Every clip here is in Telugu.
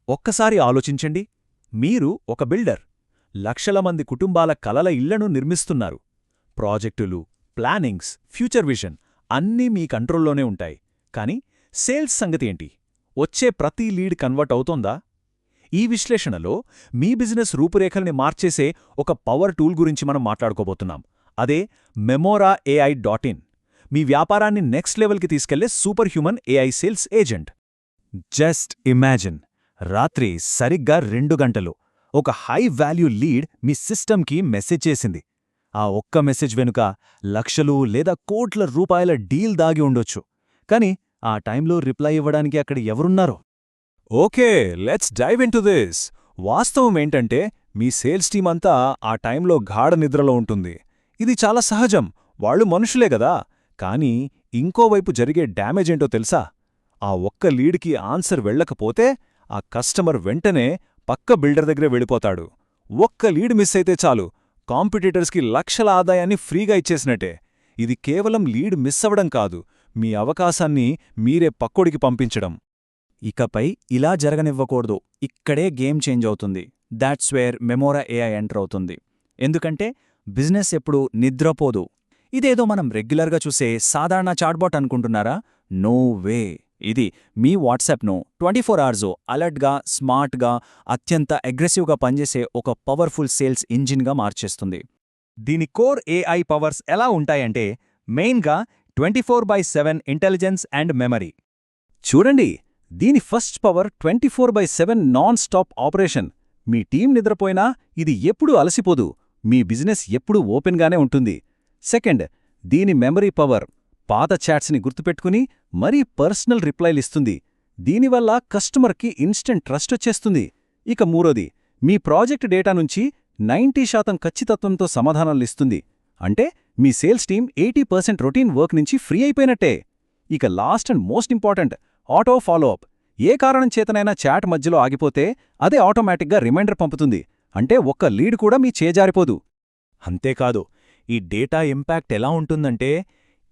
ఒక్కసారి ఆలోచించండి. మీరు ఒక బిల్డర్. లక్షల మంది కుటుంబాల కలల ఇళ్లను నిర్మిస్తున్నారు. ప్రాజెక్టులు, ప్లానింగ్స్, ఫ్యూచర్ విజన్ అన్నీ మీ కంట్రోల్లోనే ఉంటాయి. కాని సేల్స్ సంగతి ఏంటి? వచ్చే ప్రతి లీడ్ కన్వర్ట్ అవుతోందా? ఈ విశ్లేషణలో మీ బిజినెస్ రూపురేఖల్ని మార్చేసే ఒక పవర్ టూల్ గురించి మనం మాట్లాడుకోబోతున్నాం. అదే memora.ai.in, మీ వ్యాపారాన్ని నెక్స్ట్ లెవెల్కి తీసుకెళ్లే super human AI sales agent. Just imagine, రాత్రి సరిగ్గా 2 గంటలు ఒక హై వాల్యూ లీడ్ మీ సిస్టమ్కి మెసేజ్ చేసింది. ఆ ఒక్క మెసేజ్ వెనుక లక్షలు లేదా కోట్ల రూపాయల డీల్ దాగి ఉండొచ్చు. కాని ఆ టైంలో రిప్లై ఇవ్వడానికి అక్కడ ఎవరున్నారో? Okay, let's dive into this. వాస్తవమేంటంటే మీ సేల్స్ టీమ్ అంతా ఆ టైంలో గాఢ నిద్రలో ఉంటుంది. ఇది చాలా సహజం, వాళ్ళు మనుషులే గదా. కానీ ఇంకోవైపు జరిగే డ్యామేజ్ ఏంటో తెలుసా? ఆ ఒక్క లీడ్కి ఆన్సర్ వెళ్ళకపోతే ఆ కస్టమర్ వెంటనే పక్క బిల్డర్ దగ్గరే వెళ్ళిపోతాడు. ఒక్క లీడ్ మిస్ అయితే చాలు, కాంపిటీటర్స్కి లక్షల ఆదాయాన్ని ఫ్రీగా ఇచ్చేసినట్టే. ఇది కేవలం లీడ్ మిస్ అవ్వడం కాదు, మీ అవకాశాన్ని మీరే పక్కోడికి పంపించడం. ఇకపై ఇలా జరగనివ్వకూడదు. ఇక్కడే గేమ్ చేంజ్ అవుతుంది. దాట్స్ వేర్ మెమోరా ఏఐ ఎంటర్ అవుతుంది. ఎందుకంటే బిజినెస్ ఎప్పుడు నిద్రపోదు. ఇదేదో మనం రెగ్యులర్గా చూసే సాధారణ చాట్బాట్ అనుకుంటున్నారా? No way. ఇది మీ వాట్సాప్ను 24 అవర్స్ అలర్ట్గా, స్మార్ట్గా, అత్యంత అగ్రెసివ్గా పనిచేసే ఒక పవర్ఫుల్ సేల్స్ ఇంజిన్గా మార్చేస్తుంది. దీని కోర్ ఏఐ పవర్స్ ఎలా ఉంటాయంటే, మెయిన్గా 24/7 ఇంటెలిజెన్స్ అండ్ మెమరీ. చూడండి, దీని first power 24/7 non stop operation. మీ టీం నిద్రపోయినా ఇది ఎప్పుడూ అలసిపోదు. మీ బిజినెస్ ఎప్పుడూ ఓపెన్గానే ఉంటుంది. సెకండ్, దీని మెమరీ పవర్. పాత చాట్స్ని గుర్తుపెట్టుకుని మరీ పర్సనల్ రిప్లైలిస్తుంది. దీనివల్ల కస్టమర్కి ఇన్స్టెంట్ ట్రస్ట్ వచ్చేస్తుంది. ఇక మూడోది, మీ ప్రాజెక్ట్ డేటా నుంచి 90% ఖచ్చితత్వంతో సమాధానాలిస్తుంది. అంటే మీ సేల్స్ టీం 80% రొటీన్ వర్క్ నుంచి ఫ్రీ అయిపోయినట్టే. ఇక last and most important, auto follow up. ఏ కారణం చేతనైనా చాట్ మధ్యలో ఆగిపోతే అదే ఆటోమేటిక్గా రిమైండర్ పంపుతుంది. అంటే ఒక్క లీడ్ కూడా మీ చేజారిపోదు. అంతేకాదు, ఈ డేటా ఇంపాక్ట్ ఎలా ఉంటుందంటే,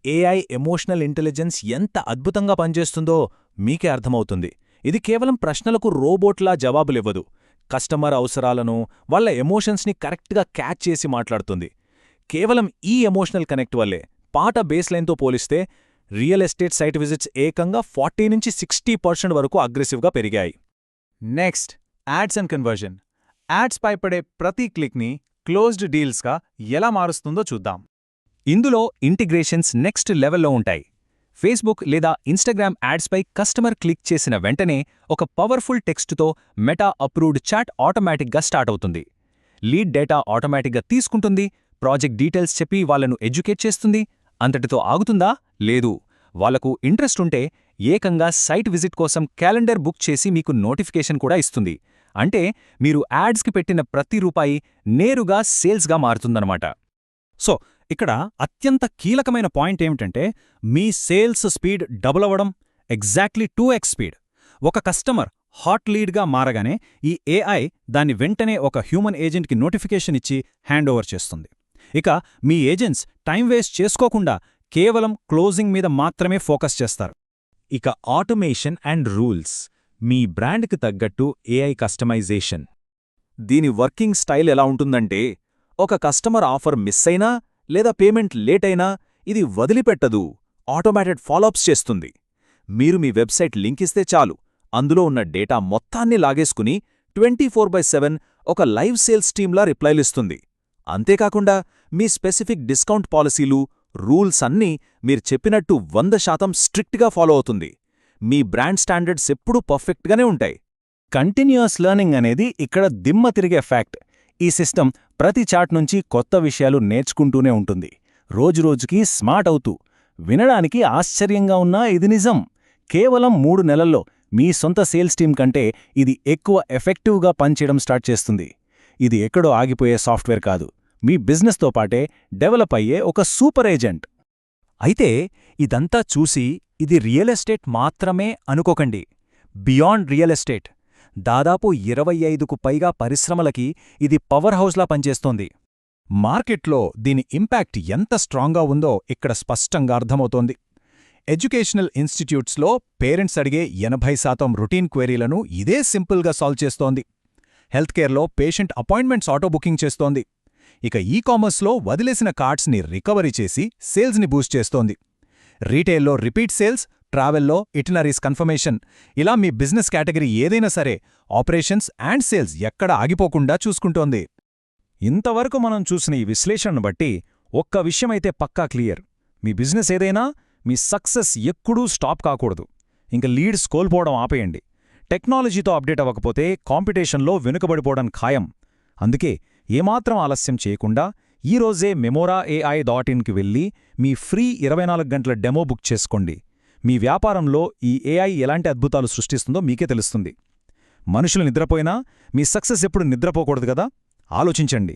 ఏఐ ఎమోషనల్ ఇంటెలిజెన్స్ ఎంత అద్భుతంగా పనిచేస్తుందో మీకే అర్థమవుతుంది. ఇది కేవలం ప్రశ్నలకు రోబోట్లా జవాబులివ్వదు. కస్టమర్ అవసరాలను, వాళ్ళ ఎమోషన్స్ని కరెక్ట్గా క్యాచ్ చేసి మాట్లాడుతుంది. కేవలం ఈ ఎమోషనల్ కనెక్ట్ వల్లే పాట బేస్లైన్తో పోలిస్తే రియల్ ఎస్టేట్ సైట్ విజిట్స్ ఏకంగా 40-60% వరకు అగ్రెసివ్గా పెరిగాయి. Next, ads and conversion. Ads పై పడే ప్రతి క్లిక్ని క్లోజ్డ్ డీల్స్గా ఎలా మారుస్తుందో చూద్దాం. ఇందులో ఇంటిగ్రేషన్స్ నెక్స్ట్ లెవెల్లో ఉంటాయి. ఫేస్బుక్ లేదా ఇన్స్టాగ్రామ్ యాడ్స్పై కస్టమర్ క్లిక్ చేసిన వెంటనే ఒక పవర్ఫుల్ టెక్స్టుతో మెటా అప్రూవ్డ్ చాట్ ఆటోమేటిక్గా స్టార్ట్ అవుతుంది. లీడ్ డేటా ఆటోమేటిక్గా తీసుకుంటుంది, ప్రాజెక్ట్ డీటెయిల్స్ చెప్పి వాళ్లను ఎడ్యుకేట్ చేస్తుంది. అంతటితో ఆగుతుందా? లేదు. వాళ్లకు ఇంట్రెస్ట్ ఉంటే ఏకంగా సైట్ విజిట్ కోసం క్యాలెండర్ బుక్ చేసి మీకు నోటిఫికేషన్ కూడా ఇస్తుంది. అంటే మీరు యాడ్స్కి పెట్టిన ప్రతి రూపాయి నేరుగా సేల్స్గా మారుతుందన్నమాట. సో ఇక్కడ అత్యంత కీలకమైన పాయింట్ ఏమిటంటే, మీ సేల్స్ స్పీడ్ డబుల్ అవ్వడం, ఎగ్జాక్ట్లీ 2x స్పీడ్. ఒక కస్టమర్ హాట్ లీడ్గా మారగానే ఈ ఏఐ దాన్ని వెంటనే ఒక హ్యూమన్ ఏజెంట్కి నోటిఫికేషన్ ఇచ్చి హ్యాండ్ ఓవర్ చేస్తుంది. ఇక మీ ఏజెంట్స్ టైం వేస్ట్ చేసుకోకుండా కేవలం క్లోజింగ్ మీద మాత్రమే ఫోకస్ చేస్తారు. ఇక ఆటోమేషన్ అండ్ రూల్స్. మీ బ్రాండ్కి తగ్గట్టు ఏఐ కస్టమైజేషన్. దీని వర్కింగ్ స్టైల్ ఎలా ఉంటుందంటే, ఒక కస్టమర్ ఆఫర్ మిస్ అయినా లేదా పేమెంట్ లేట్ అయినా ఇది వదిలిపెట్టదు, ఆటోమేటెడ్ ఫాలోఅప్స్ చేస్తుంది. మీరు మీ వెబ్సైట్ లింక్ ఇస్తే చాలు, అందులో ఉన్న డేటా మొత్తాన్ని లాగేసుకుని 24/7 ఒక లైవ్ సేల్స్ టీమ్లా రిప్లైలిస్తుంది. అంతేకాకుండా మీ స్పెసిఫిక్ డిస్కౌంట్ పాలసీలు, రూల్స్ అన్నీ మీరు చెప్పినట్టు 100% స్ట్రిక్ట్గా ఫాలో అవుతుంది. మీ బ్రాండ్ స్టాండర్డ్స్ ఎప్పుడూ పర్ఫెక్ట్గానే ఉంటాయి. కంటిన్యూయస్ లెర్నింగ్ అనేది ఇక్కడ దిమ్మ తిరిగే ఫ్యాక్ట్. ఈ సిస్టమ్ ప్రతి చాట్ నుంచి కొత్త విషయాలు నేర్చుకుంటూనే ఉంటుంది, రోజురోజుకీ స్మార్ట్ అవుతూ. వినడానికి ఆశ్చర్యంగా ఉన్నా ఇది నిజం. కేవలం 3 నెలల్లో మీ సొంత సేల్స్ టీం కంటే ఇది ఎక్కువ ఎఫెక్టివ్గా పనిచేయడం స్టార్ట్ చేస్తుంది. ఇది ఎక్కడో ఆగిపోయే సాఫ్ట్వేర్ కాదు, మీ బిజినెస్తో పాటే డెవలప్ అయ్యే ఒక సూపర్ ఏజెంట్. అయితే ఇదంతా చూసి ఇది రియల్ ఎస్టేట్ మాత్రమే అనుకోకండి. బియాండ్ రియల్ ఎస్టేట్, దాదాపు 25కు పైగా పరిశ్రమలకి ఇది పవర్ హౌస్లా పనిచేస్తోంది. మార్కెట్లో దీని ఇంపాక్ట్ ఎంత స్ట్రాంగ్గా ఉందో ఇక్కడ స్పష్టంగా అర్థమవుతోంది. ఎడ్యుకేషనల్ ఇన్స్టిట్యూట్స్లో పేరెంట్స్ అడిగే 80% రొటీన్ క్వెరీలను ఇదే సింపుల్గా సాల్వ్ చేస్తోంది. హెల్త్కేర్లో పేషెంట్ అపాయింట్మెంట్స్ ఆటో బుకింగ్ చేస్తోంది. ఇక ఈకామర్స్లో వదిలేసిన కార్డ్స్ని రికవరీ చేసి సేల్స్ని బూస్ట్ చేస్తోంది. రీటైల్లో రిపీట్ సేల్స్, ట్రావెల్లో ఇటినరీస్ కన్ఫర్మేషన్, ఇలా మీ బిజినెస్ కేటగిరీ ఏదైనా సరే ఆపరేషన్స్ అండ్ సేల్స్ ఎక్కడ ఆగిపోకుండా చూసుకుంటోంది. ఇంతవరకు మనం చూసిన ఈ విశ్లేషణను బట్టి ఒక్క విషయమైతే పక్కా క్లియర్. మీ బిజినెస్ ఏదైనా మీ సక్సెస్ ఎక్కడూ స్టాప్ కాకూడదు. ఇంక లీడ్స్ కోల్పోవడం ఆపేయండి. టెక్నాలజీతో అప్డేట్ అవ్వకపోతే కాంపిటీషన్లో వెనుకబడిపోవడం ఖాయం. అందుకే ఏమాత్రం ఆలస్యం చేయకుండా ఈరోజే memora.ai.inకి వెళ్ళి మీ ఫ్రీ 24 గంటల డెమో బుక్ చేసుకోండి. మీ వ్యాపారంలో ఈ ఏఐ ఎలాంటి అద్భుతాలు సృష్టిస్తుందో మీకే తెలుస్తుంది. మనుషులు నిద్రపోయినా మీ సక్సెస్ ఎప్పుడు నిద్రపోకూడదు కదా, ఆలోచించండి.